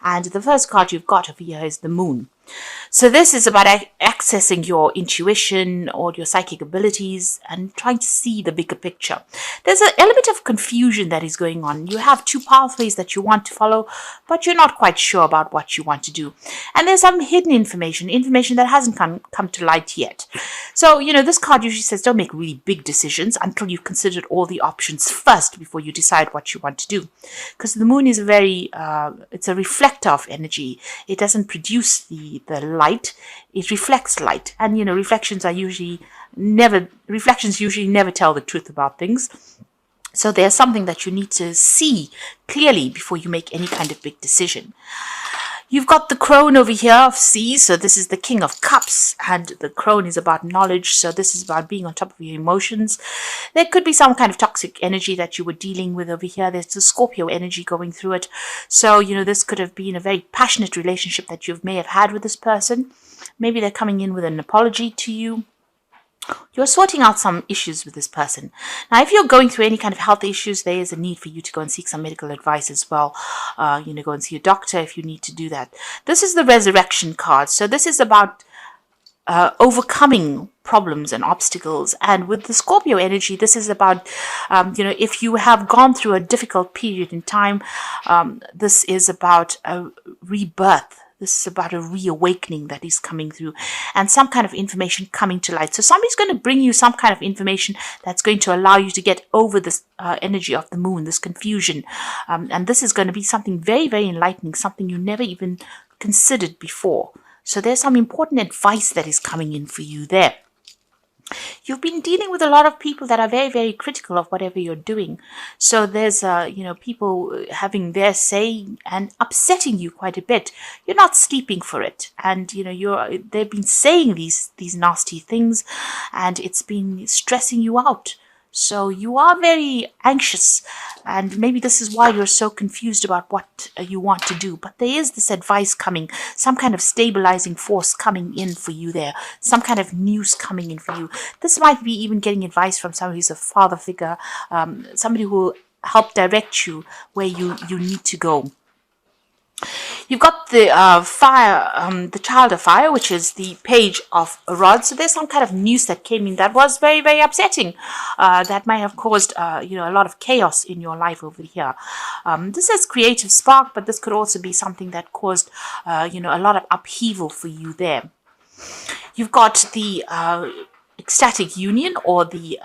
And the first card you've got over here is the Moon. So this is about accessing your intuition or your psychic abilities and trying to see the bigger picture. There's an element of confusion that is going on. You have two pathways that you want to follow, but you're not quite sure about what you want to do. And there's some hidden information that hasn't come to light yet. So, this card usually says don't make really big decisions until you've considered all the options first before you decide what you want to do. Because the Moon is it's a reflector of energy. It doesn't produce the light, it reflects light. And reflections usually never tell the truth about things. So there's something that you need to see clearly before you make any kind of big decision. You've got the Crone over here of C, so this is the King of Cups, and the Crone is about knowledge, so this is about being on top of your emotions. There could be some kind of toxic energy that you were dealing with over here. There's the Scorpio energy going through it. So, this could have been a very passionate relationship that you may have had with this person. Maybe they're coming in with an apology to you. You're sorting out some issues with this person. Now, if you're going through any kind of health issues, there is a need for you to go and seek some medical advice as well. Go and see a doctor if you need to do that. This is the Resurrection card. So this is about overcoming problems and obstacles. And with the Scorpio energy, this is about, if you have gone through a difficult period in time, this is about a rebirth. This is about a reawakening that is coming through and some kind of information coming to light. So somebody's going to bring you some kind of information that's going to allow you to get over this energy of the Moon, this confusion. And this is going to be something very, very enlightening, something you never even considered before. So there's some important advice that is coming in for you there. You've been dealing with a lot of people that are very, very critical of whatever you're doing. So there's, people having their say and upsetting you quite a bit. You're not sleeping for it. And, they've been saying these nasty things and it's been stressing you out. So you are very anxious, and maybe this is why you're so confused about what you want to do. But there is this advice coming, some kind of stabilizing force coming in for you there, some kind of news coming in for you. This might be even getting advice from somebody who's a father figure, somebody who will help direct you where you need to go. You've got the the Child of Fire, which is the Page of Rods. So there's some kind of news that came in that was very, very upsetting. That might have caused, a lot of chaos in your life over here. This is creative spark, but this could also be something that caused, a lot of upheaval for you there. You've got the Ecstatic Union, or the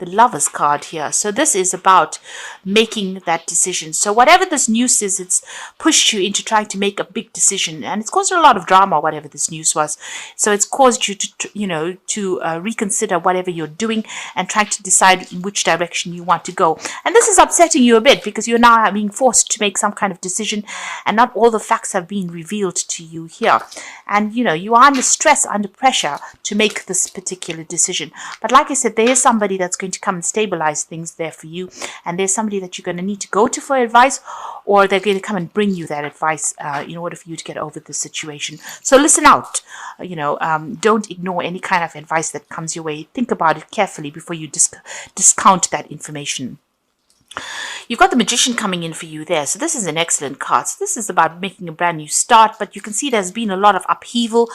Lover's card here. So this is about making that decision. So whatever this news is, it's pushed you into trying to make a big decision, and it's caused a lot of drama, whatever this news was. So it's caused you to reconsider whatever you're doing and trying to decide in which direction you want to go. And this is upsetting you a bit because you're now being forced to make some kind of decision, and not all the facts have been revealed to you here. And you are under stress, under pressure to make this particular decision. But like I said, there is somebody that's going to come and stabilize things there for you, and there's somebody that you're going to need to go to for advice, or they're going to come and bring you that advice in order for you to get over the situation. So listen out. Don't ignore any kind of advice that comes your way. Think about it carefully before you discount that information. You've got the Magician coming in for you there. So this is an excellent card. So this is about making a brand new start, but you can see there's been a lot of upheaval,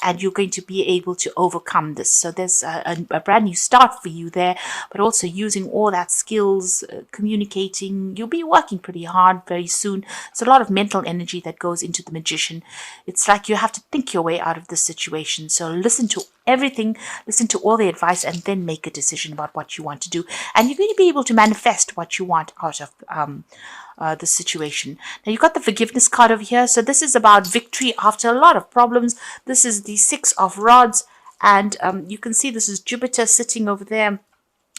and you're going to be able to overcome this. So there's a brand new start for you there, but also using all that skills, communicating. You'll be working pretty hard very soon. There's a lot of mental energy that goes into the Magician. It's like you have to think your way out of this situation. So listen to everything, listen to all the advice, and then make a decision about what you want to do. And you're going to be able to manifest what you want out of the situation. Now you've got the Forgiveness card over here. So this is about victory after a lot of problems. This is the Six of Rods, and you can see this is Jupiter sitting over there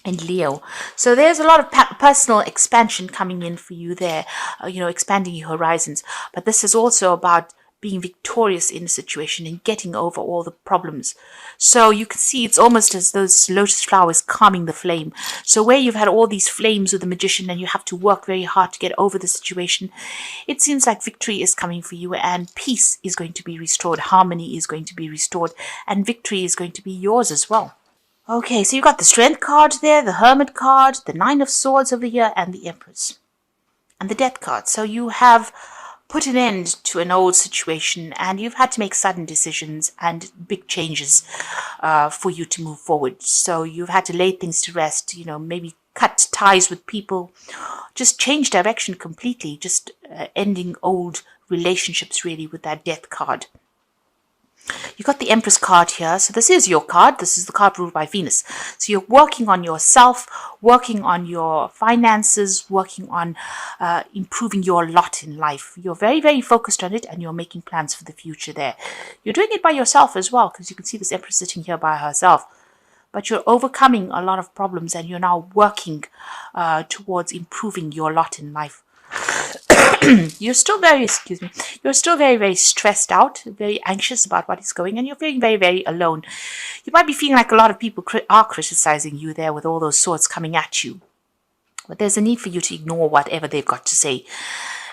in Leo. So there's a lot of personal expansion coming in for you there, expanding your horizons. But this is also about being victorious in a situation and getting over all the problems. So you can see it's almost as those lotus flowers calming the flame. So where you've had all these flames with the Magician and you have to work very hard to get over the situation, it seems like victory is coming for you, and peace is going to be restored, harmony is going to be restored, and victory is going to be yours as well. Okay, so you've got the Strength card there, the Hermit card, the Nine of Swords over here, and the Empress, and the Death card. So you have put an end to an old situation, and you've had to make sudden decisions and big changes for you to move forward. So you've had to lay things to rest, maybe cut ties with people, just change direction completely, just ending old relationships really with that death card. You got the Empress card here. So this is your card. This is the card ruled by Venus. So you're working on yourself, working on your finances, working on improving your lot in life. You're very, very focused on it, and you're making plans for the future there. You're doing it by yourself as well, because you can see this Empress sitting here by herself. But you're overcoming a lot of problems, and you're now working towards improving your lot in life. You're still very, you're still very, very stressed out, very anxious about what is going, and you're feeling very, very alone. You might be feeling like a lot of people are criticizing you there with all those swords coming at you. But there's a need for you to ignore whatever they've got to say.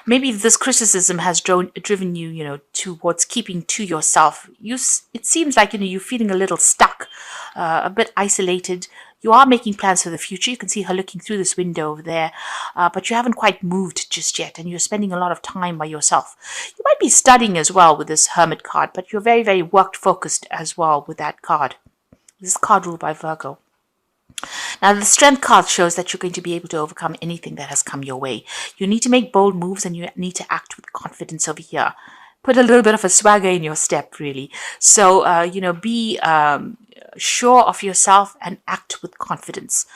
Maybe this criticism has driven you, towards keeping to yourself. It seems like, you're feeling a little stuck, a bit isolated. You are making plans for the future. You can see her looking through this window over there, but you haven't quite moved just yet, and you're spending a lot of time by yourself. You might be studying as well with this Hermit card, but you're very, very work-focused as well with that card. This is card ruled by Virgo. Now, the Strength card shows that you're going to be able to overcome anything that has come your way. You need to make bold moves, and you need to act with confidence over here. Put a little bit of a swagger in your step, really. So, be sure of yourself and act with confidence.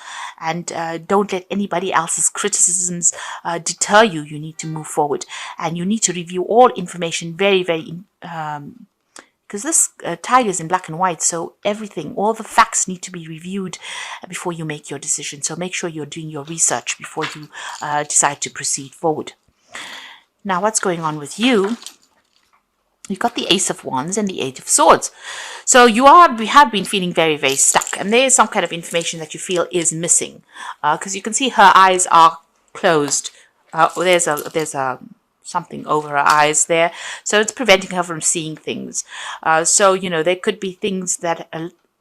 And don't let anybody else's criticisms deter you. You need to move forward. And you need to review all information very, very because this tiger is in black and white, so everything, all the facts need to be reviewed before you make your decision. So make sure you're doing your research before you decide to proceed forward. Now, what's going on with you? You've got the Ace of Wands and the Eight of Swords. So we have been feeling very, very stuck, and there is some kind of information that you feel is missing, because you can see her eyes are closed. There's a something over her eyes there, so it's preventing her from seeing things. So there could be things that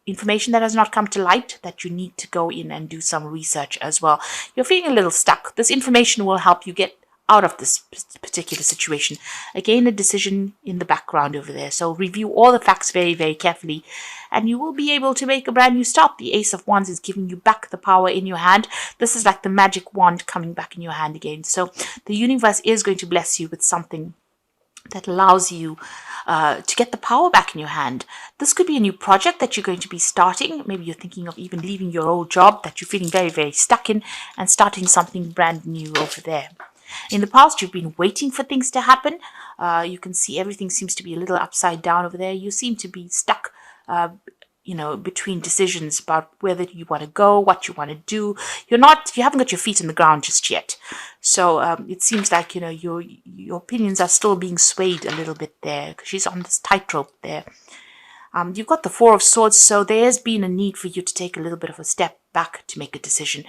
information that has not come to light that you need to go in and do some research as well. You're feeling a little stuck. This information will help you get out of this particular situation. Again, a decision in the background over there. So review all the facts very, very carefully, and you will be able to make a brand new start. The Ace of Wands is giving you back the power in your hand. This is like the magic wand coming back in your hand again. So the universe is going to bless you with something that allows you to get the power back in your hand. This could be a new project that you're going to be starting. Maybe you're thinking of even leaving your old job that you're feeling very, very stuck in and starting something brand new over there. In the past, you've been waiting for things to happen. You can see everything seems to be a little upside down over there. You seem to be stuck, between decisions about whether you want to go, what you want to do. You haven't got your feet in the ground just yet. So it seems like, your opinions are still being swayed a little bit there, because she's on this tightrope there. You've got the Four of Swords, so there's been a need for you to take a little bit of a step back to make a decision.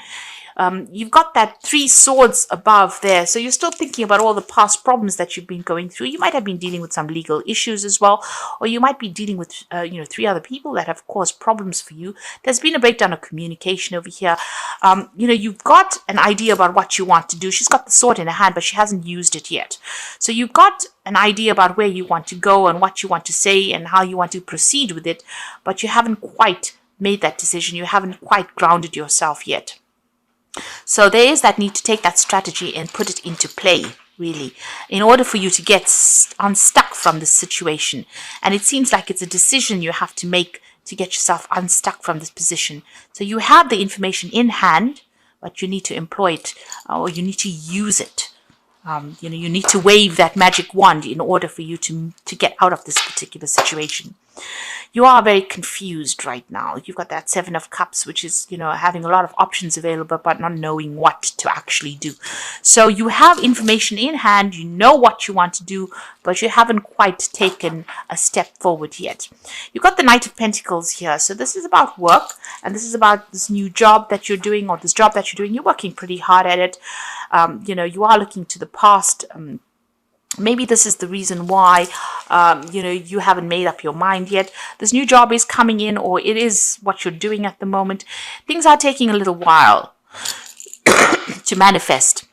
You've got that Three Swords above there, so you're still thinking about all the past problems that you've been going through. You might have been dealing with some legal issues as well, or you might be dealing with, three other people that have caused problems for you. There's been a breakdown of communication over here. You've got an idea about what you want to do. She's got the sword in her hand, but she hasn't used it yet. So you've got an idea about where you want to go and what you want to say and how you want to proceed with it, but you haven't quite made that decision. You haven't quite grounded yourself yet. So there is that need to take that strategy and put it into play, really, in order for you to get unstuck from this situation. And it seems like it's a decision you have to make to get yourself unstuck from this position. So you have the information in hand, but you need to employ it, or you need to use it. You need to wave that magic wand in order for you to get out of this particular situation. You are very confused right now. You've got that Seven of Cups, which is, having a lot of options available, but not knowing what to actually do. So you have information in hand, you know what you want to do, but you haven't quite taken a step forward yet. You've got the Knight of Pentacles here. So this is about work, and this is about this new job that you're doing, or this job that you're doing. You're working pretty hard at it. You are looking to the past. Maybe this is the reason why, you haven't made up your mind yet. This new job is coming in, or it is what you're doing at the moment. Things are taking a little while to manifest.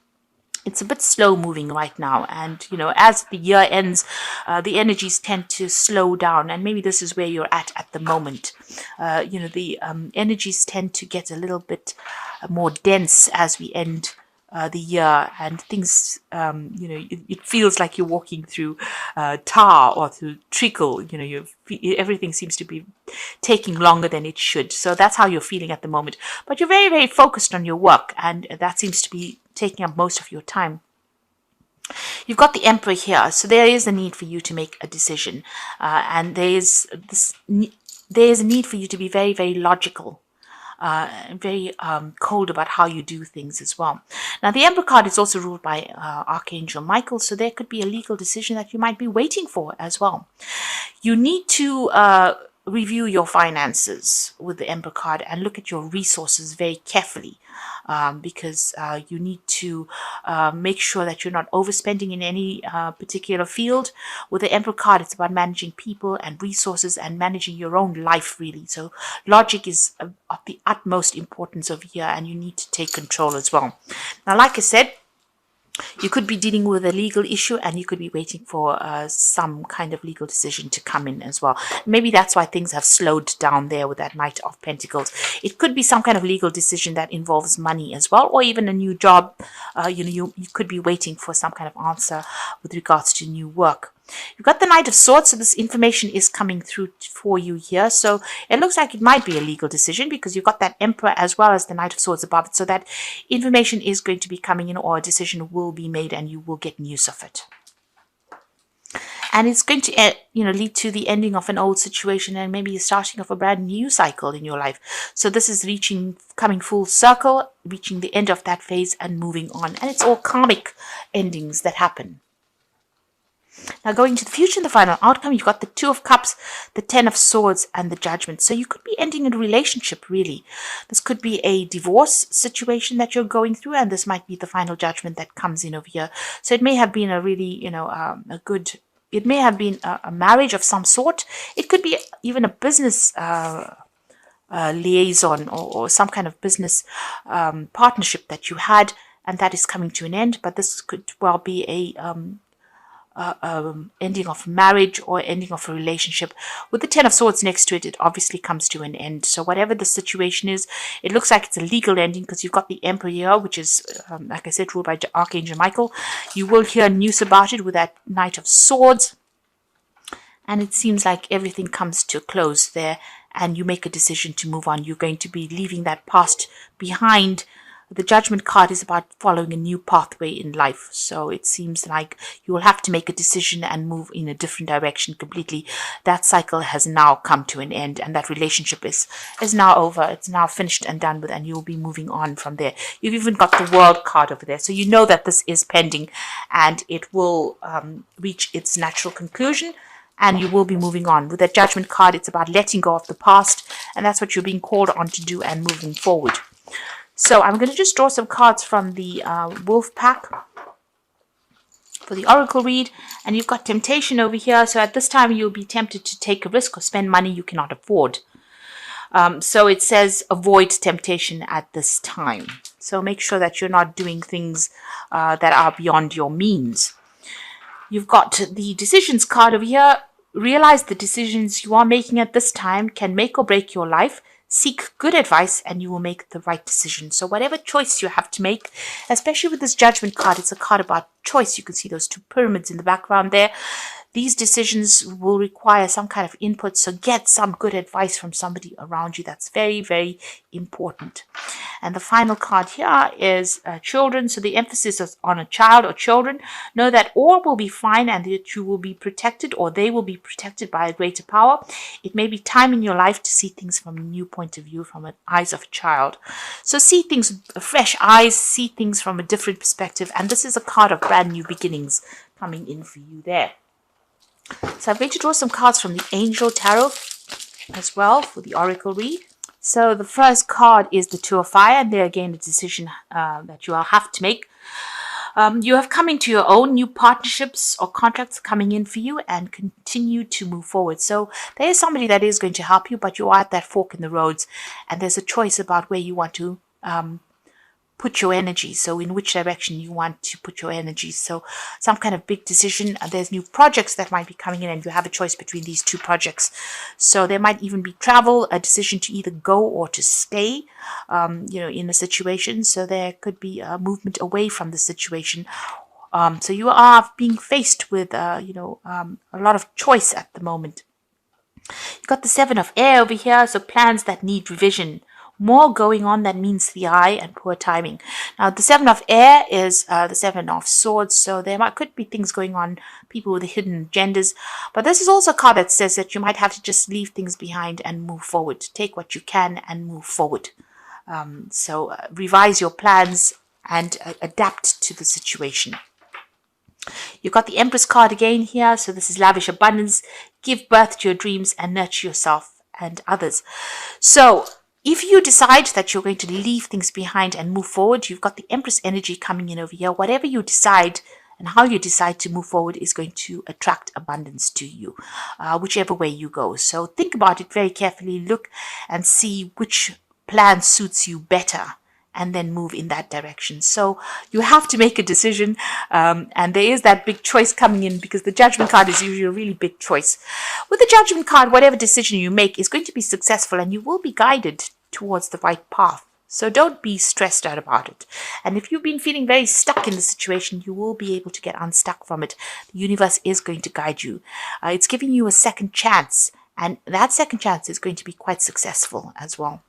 it's a bit slow moving right now, and as the year ends, the energies tend to slow down, and maybe this is where you're at the moment. The energies tend to get a little bit more dense as we end the year, and things, it feels like you're walking through tar or through treacle. Everything seems to be taking longer than it should. So that's how you're feeling at the moment. But you're very, very focused on your work, and that seems to be taking up most of your time. You've got the Emperor here, so there is a need for you to make a decision, and there is a need for you to be very, very logical. Very cold about how you do things as well. Now, the Emperor card is also ruled by Archangel Michael, so there could be a legal decision that you might be waiting for as well. You need to review your finances with the Emperor card and look at your resources very carefully, because you need to make sure that you're not overspending in any particular field. With the Emperor card, it's about managing people and resources and managing your own life, really. So logic is of the utmost importance over here, and you need to take control as well. Now, like I said, you could be dealing with a legal issue, and you could be waiting for some kind of legal decision to come in as well. Maybe that's why things have slowed down there with that Knight of Pentacles. It could be some kind of legal decision that involves money as well, or even a new job. You could be waiting for some kind of answer with regards to new work. You've got the Knight of Swords, so this information is coming through for you here. So it looks like it might be a legal decision, because you've got that Emperor as well as the Knight of Swords above it. So that information is going to be coming in, or a decision will be made, and you will get news of it. And it's going to lead to the ending of an old situation, and maybe the starting of a brand new cycle in your life. So this is coming full circle, reaching the end of that phase and moving on. And it's all karmic endings that happen. Now, going to the future and the final outcome, you've got the Two of Cups, the Ten of Swords, and the Judgment. So you could be ending a relationship, really. This could be a divorce situation that you're going through, and this might be the final judgment that comes in over here. So it may have been a really, it may have been a marriage of some sort. It could be even a business liaison, or some kind of business partnership that you had, and that is coming to an end. But this could well be a ending of marriage or ending of a relationship. With the Ten of Swords next to it, it obviously comes to an end. So whatever the situation is, it looks like it's a legal ending, because you've got the Emperor here, which is, like I said, ruled by Archangel Michael. You will hear news about it with that Knight of Swords. And it seems like everything comes to a close there, and you make a decision to move on. You're going to be leaving that past behind. The Judgment card is about following a new pathway in life. So it seems like you will have to make a decision and move in a different direction completely. That cycle has now come to an end, and that relationship is now over. It's now finished and done with, and you'll be moving on from there. You've even got the World card over there. So you know that this is pending, and it will reach its natural conclusion, and you will be moving on. With the Judgment card, it's about letting go of the past, and that's what you're being called on to do and moving forward. So I'm going to just draw some cards from the Wolf Pack for the Oracle read. And you've got temptation over here. So at this time, you'll be tempted to take a risk or spend money you cannot afford. So it says avoid temptation at this time. So make sure that you're not doing things that are beyond your means. You've got the decisions card over here. Realize the decisions you are making at this time can make or break your life. Seek good advice, and you will make the right decision. So whatever choice you have to make, especially with this Judgment card, it's a card about choice. You can see those two pyramids in the background there. These decisions will require some kind of input, so get some good advice from somebody around you. That's very, very important. And the final card here is children. So the emphasis is on a child or children. Know that all will be fine, and that you will be protected, or they will be protected by a greater power. It may be time in your life to see things from a new point of view, from the eyes of a child. So see things with fresh eyes, see things from a different perspective. And this is a card of brand new beginnings coming in for you there. So I'm going to draw some cards from the Angel Tarot as well for the Oracle read. So the first card is the Two of Fire, and there again a decision that you will have to make. You have come into your own new partnerships or contracts coming in for you, and continue to move forward. So there is somebody that is going to help you, but you are at that fork in the roads, and there's a choice about where you want to put your energy. So in which direction you want to put your energy. So some kind of big decision. There's new projects that might be coming in and you have a choice between these two projects. So there might even be travel, a decision to either go or to stay, in a situation. So there could be a movement away from the situation. So you are being faced with, a lot of choice at the moment. You've got the Seven of Air over here, so plans that need revision. More going on than meets the eye and poor timing. Now, the Seven of Air is the Seven of Swords, so could be things going on, people with hidden agendas. But this is also a card that says that you might have to just leave things behind and move forward. Take what you can and move forward. So revise your plans and adapt to the situation. You've got the Empress card again here. So this is lavish abundance. Give birth to your dreams and nurture yourself and others. So if you decide that you're going to leave things behind and move forward, you've got the Empress energy coming in over here. Whatever you decide and how you decide to move forward is going to attract abundance to you, whichever way you go. So think about it very carefully. Look and see which plan suits you better, and then move in that direction. So you have to make a decision, and there is that big choice coming in, because the Judgment card is usually a really big choice. With the Judgment card, whatever decision you make is going to be successful, and you will be guided towards the right path. So don't be stressed out about it. And if you've been feeling very stuck in the situation, you will be able to get unstuck from it. The universe is going to guide you. It's giving you a second chance, and that second chance is going to be quite successful as well.